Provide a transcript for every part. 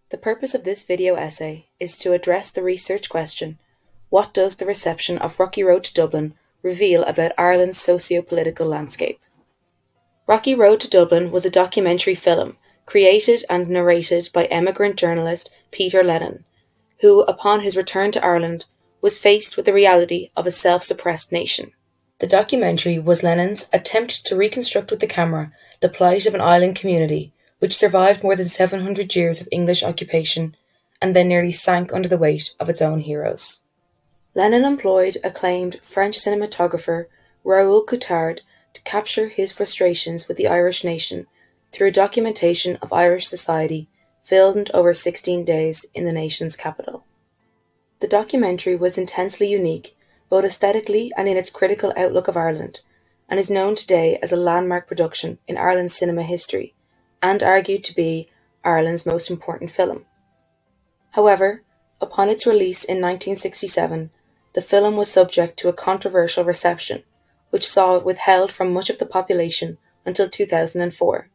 The purpose of this video essay is to address the research question, what does the reception of Rocky Road to Dublin reveal about Ireland's socio-political landscape? Rocky Road to Dublin was a documentary film created and narrated by emigrant journalist Peter Lennon, who, upon his return to Ireland, was faced with the reality of a self-suppressed nation. The documentary was Lennon's attempt to reconstruct with the camera the plight of an island community which survived more than 700 years of English occupation and then nearly sank under the weight of its own heroes. Lennon employed acclaimed French cinematographer Raoul Coutard to capture his frustrations with the Irish nation through a documentation of Irish society filmed over 16 days in the nation's capital. The documentary was intensely unique, both aesthetically and in its critical outlook of Ireland, and is known today as a landmark production in Ireland's cinema history, and argued to be Ireland's most important film. However, upon its release in 1967, the film was subject to a controversial reception, which saw it withheld from much of the population until 2004.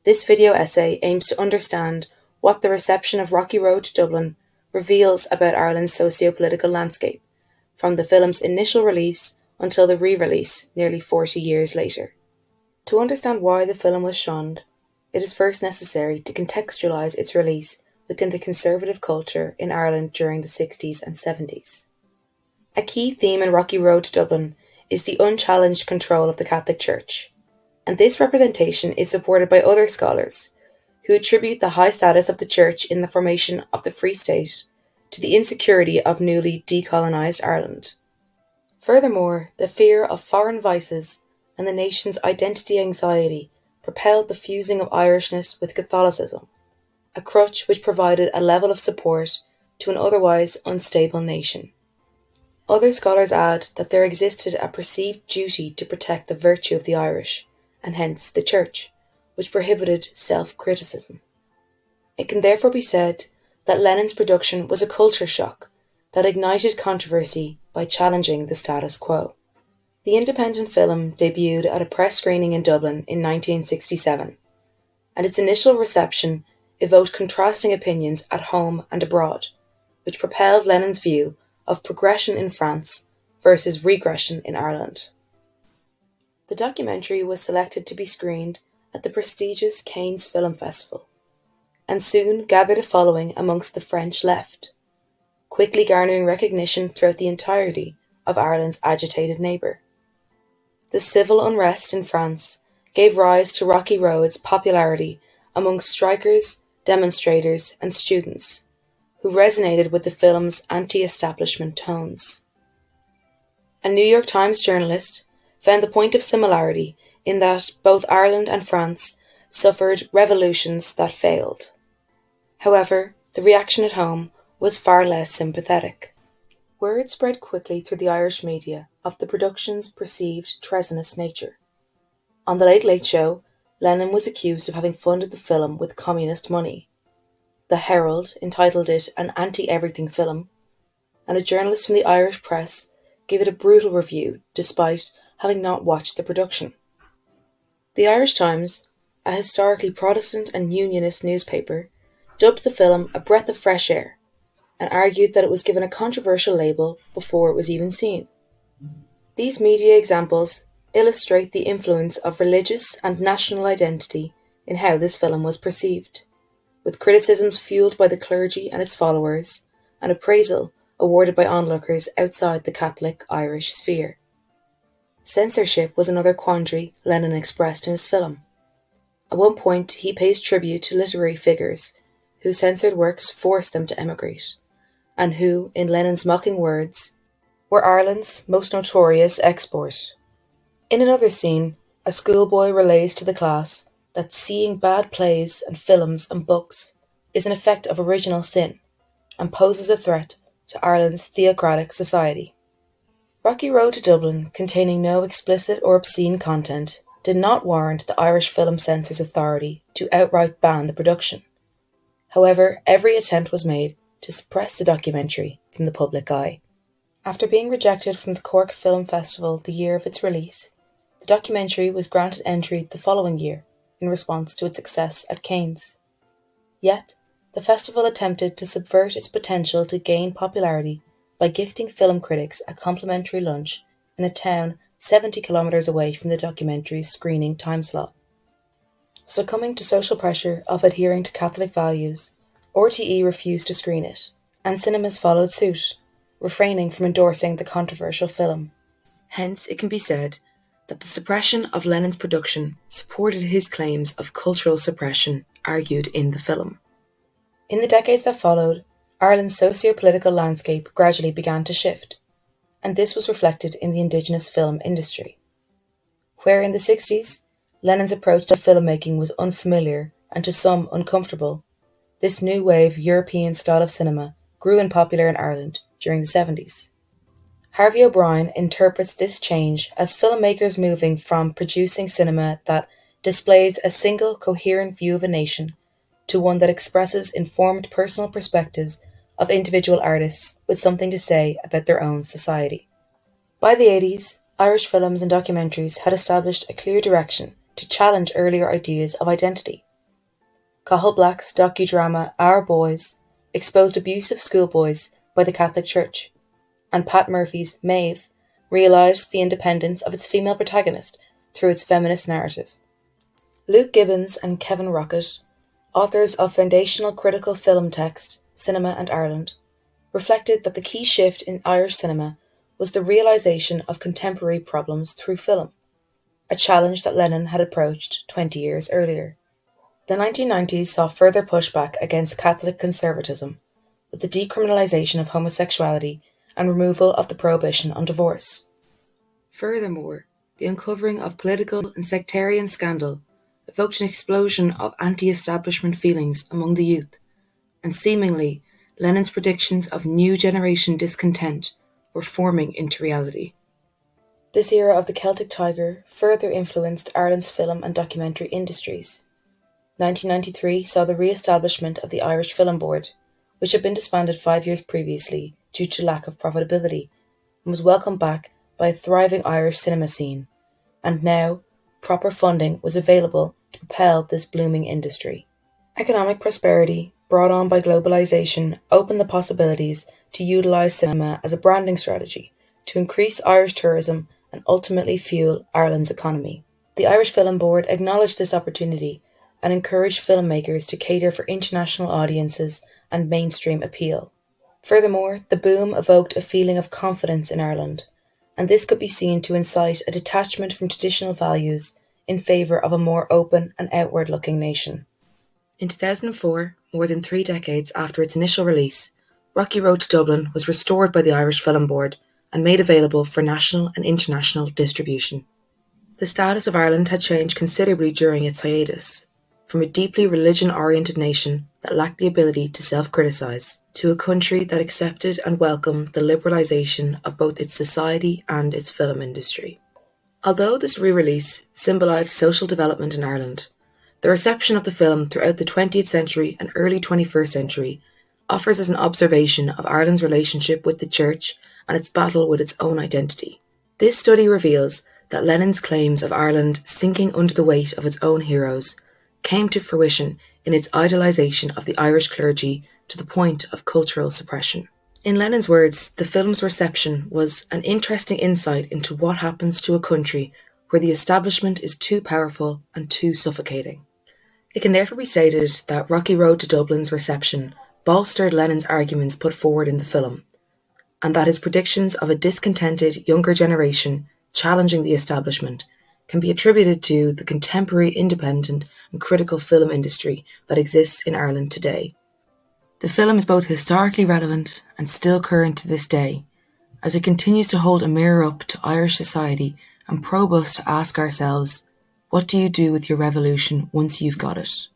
This video essay aims to understand what the reception of Rocky Road to Dublin reveals about Ireland's socio-political landscape, from the film's initial release until the re-release nearly 40 years later. To understand why the film was shunned, it is first necessary to contextualise its release within the conservative culture in Ireland during the 60s and 70s. A key theme in Rocky Road to Dublin is the unchallenged control of the Catholic Church, and this representation is supported by other scholars who attribute the high status of the Church in the formation of the Free State to the insecurity of newly decolonised Ireland. Furthermore, the fear of foreign vices and the nation's identity anxiety propelled the fusing of Irishness with Catholicism, a crutch which provided a level of support to an otherwise unstable nation. Other scholars add that there existed a perceived duty to protect the virtue of the Irish, and hence the Church, which prohibited self-criticism. It can therefore be said that Lennon's production was a culture shock that ignited controversy by challenging the status quo. The independent film debuted at a press screening in Dublin in 1967, and its initial reception evoked contrasting opinions at home and abroad, which propelled Lennon's view of progression in France versus regression in Ireland. The documentary was selected to be screened at the prestigious Cannes Film Festival, and soon gathered a following amongst the French left, quickly garnering recognition throughout the entirety of Ireland's agitated neighbour. The civil unrest in France gave rise to Rocky Road's popularity amongst strikers, demonstrators, and students, who resonated with the film's anti-establishment tones. A New York Times journalist found the point of similarity in that both Ireland and France suffered revolutions that failed. However, the reaction at home was far less sympathetic. Word spread quickly through the Irish media of the production's perceived treasonous nature. On The Late Late Show, Lennon was accused of having funded the film with communist money. The Herald entitled it an anti-everything film, and a journalist from the Irish press gave it a brutal review despite having not watched the production. The Irish Times, a historically Protestant and Unionist newspaper, dubbed the film a breath of fresh air, and argued that it was given a controversial label before it was even seen. These media examples illustrate the influence of religious and national identity in how this film was perceived, with criticisms fueled by the clergy and its followers, and appraisal awarded by onlookers outside the Catholic Irish sphere. Censorship was another quandary Lennon expressed in his film. At one point, he pays tribute to literary figures whose censored works forced them to emigrate, and who, in Lennon's mocking words, were Ireland's most notorious export. In another scene, a schoolboy relays to the class that seeing bad plays and films and books is an effect of original sin and poses a threat to Ireland's theocratic society. Rocky Road to Dublin, containing no explicit or obscene content, did not warrant the Irish Film Censor's authority to outright ban the production. However, every attempt was made to suppress the documentary from the public eye. After being rejected from the Cork Film Festival the year of its release, the documentary was granted entry the following year in response to its success at Cannes. Yet, the festival attempted to subvert its potential to gain popularity by gifting film critics a complimentary lunch in a town 70 kilometres away from the documentary's screening timeslot. Succumbing to social pressure of adhering to Catholic values, RTE refused to screen it, and cinemas followed suit, refraining from endorsing the controversial film. Hence, it can be said that the suppression of Lennon's production supported his claims of cultural suppression argued in the film. In the decades that followed, Ireland's socio-political landscape gradually began to shift, and this was reflected in the indigenous film industry. Where in the 60s, Lennon's approach to filmmaking was unfamiliar and to some uncomfortable, this new wave European style of cinema grew in popular in Ireland during the 70s. Harvey O'Brien interprets this change as filmmakers moving from producing cinema that displays a single coherent view of a nation to one that expresses informed personal perspectives of individual artists with something to say about their own society. By the 80s, Irish films and documentaries had established a clear direction to challenge earlier ideas of identity. Cathal Black's docudrama Our Boys exposed abuse of schoolboys by the Catholic Church, and Pat Murphy's Maeve realised the independence of its female protagonist through its feminist narrative. Luke Gibbons and Kevin Rockett, authors of foundational critical film text, Cinema and Ireland, reflected that the key shift in Irish cinema was the realisation of contemporary problems through film, a challenge that Lennon had approached 20 years earlier. The 1990s saw further pushback against Catholic conservatism, with the decriminalisation of homosexuality and removal of the prohibition on divorce. Furthermore, the uncovering of political and sectarian scandal evoked an explosion of anti-establishment feelings among the youth, and seemingly Lennon's predictions of new generation discontent were forming into reality. This era of the Celtic Tiger further influenced Ireland's film and documentary industries. 1993 saw the re-establishment of the Irish Film Board, which had been disbanded 5 years previously due to lack of profitability, and was welcomed back by a thriving Irish cinema scene, and now proper funding was available to propel this blooming industry. Economic prosperity, brought on by globalisation, opened the possibilities to utilise cinema as a branding strategy to increase Irish tourism and ultimately fuel Ireland's economy. The Irish Film Board acknowledged this opportunity and encouraged filmmakers to cater for international audiences and mainstream appeal. Furthermore, the boom evoked a feeling of confidence in Ireland, and this could be seen to incite a detachment from traditional values in favour of a more open and outward-looking nation. In 2004, more than 3 decades after its initial release, Rocky Road to Dublin was restored by the Irish Film Board and made available for national and international distribution. The status of Ireland had changed considerably during its hiatus, from a deeply religion-oriented nation that lacked the ability to self-criticise, to a country that accepted and welcomed the liberalisation of both its society and its film industry. Although this re-release symbolised social development in Ireland, the reception of the film throughout the 20th century and early 21st century offers us an observation of Ireland's relationship with the Church and its battle with its own identity. This study reveals that Lennon's claims of Ireland sinking under the weight of its own heroes came to fruition in its idolisation of the Irish clergy to the point of cultural suppression. In Lennon's words, the film's reception was an interesting insight into what happens to a country where the establishment is too powerful and too suffocating. It can therefore be stated that Rocky Road to Dublin's reception bolstered Lennon's arguments put forward in the film, and that his predictions of a discontented younger generation challenging the establishment can be attributed to the contemporary independent and critical film industry that exists in Ireland today. The film is both historically relevant and still current to this day, as it continues to hold a mirror up to Irish society and probe us to ask ourselves, what do you do with your revolution once you've got it?